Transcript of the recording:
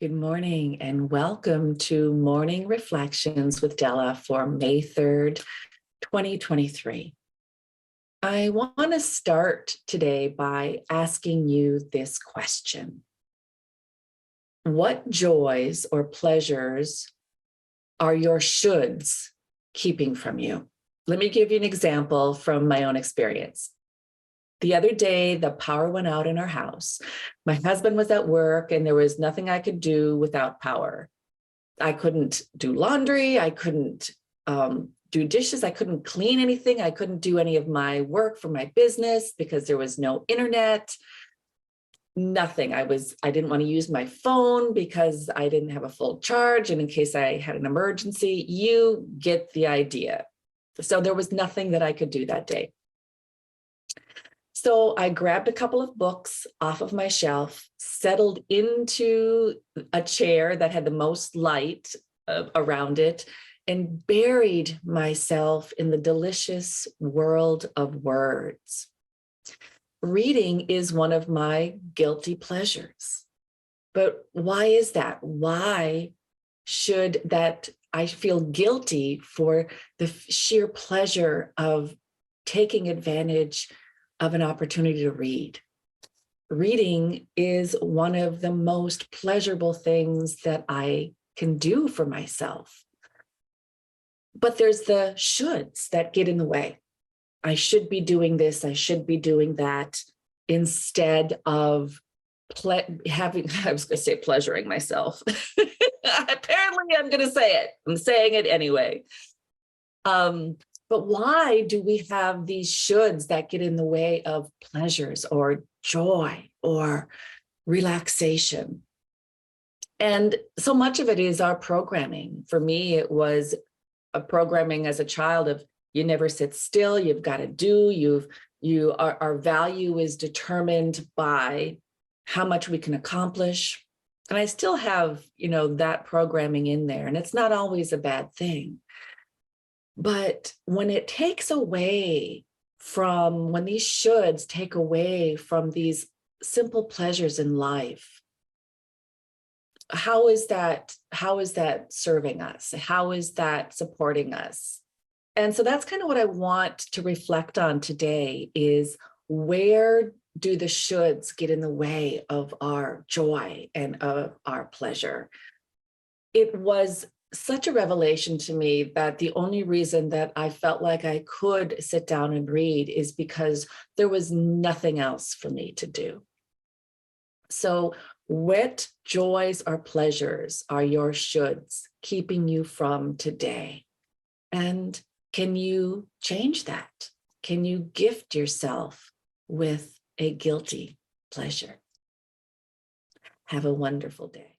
Good morning and welcome to Morning Reflections with Della for May 3rd, 2023. I want to start today by asking you this question. What joys or pleasures are your shoulds keeping from you? Let me give you an example from my own experience. The other day, the power went out in our house. My husband was at work and there was nothing I could do without power. I couldn't do laundry. I couldn't do dishes. I couldn't clean anything. I couldn't do any of my work for my business because there was no internet, nothing. I didn't want to use my phone because I didn't have a full charge. And in case I had an emergency, you get the idea. So there was nothing that I could do that day. So I grabbed a couple of books off of my shelf, settled into a chair that had the most light around it, and buried myself in the delicious world of words. Reading is one of my guilty pleasures. But why is that? Why should that I feel guilty for the sheer pleasure of taking advantage of an opportunity to read? Reading is one of the most pleasurable things that I can do for myself. But there's the shoulds that get in the way. I should be doing this, I should be doing that, instead of having, I was going to say pleasuring myself. Apparently, I'm going to say it. I'm saying it anyway. But why do we have these shoulds that get in the way of pleasures or joy or relaxation? And so much of it is our programming. For me, it was a programming as a child of you never sit still, you've got to do, our value is determined by how much we can accomplish. And I still have, that programming in there, and it's not always a bad thing. But when it takes away from, when these shoulds take away from these simple pleasures in life, how is that serving us? How is that supporting us? And so that's kind of what I want to reflect on today is, where do the shoulds get in the way of our joy and of our pleasure? It was such a revelation to me that the only reason that I felt like I could sit down and read is because there was nothing else for me to do. So what joys or pleasures are your shoulds keeping you from today? And can you change that? Can you gift yourself with a guilty pleasure? Have a wonderful day.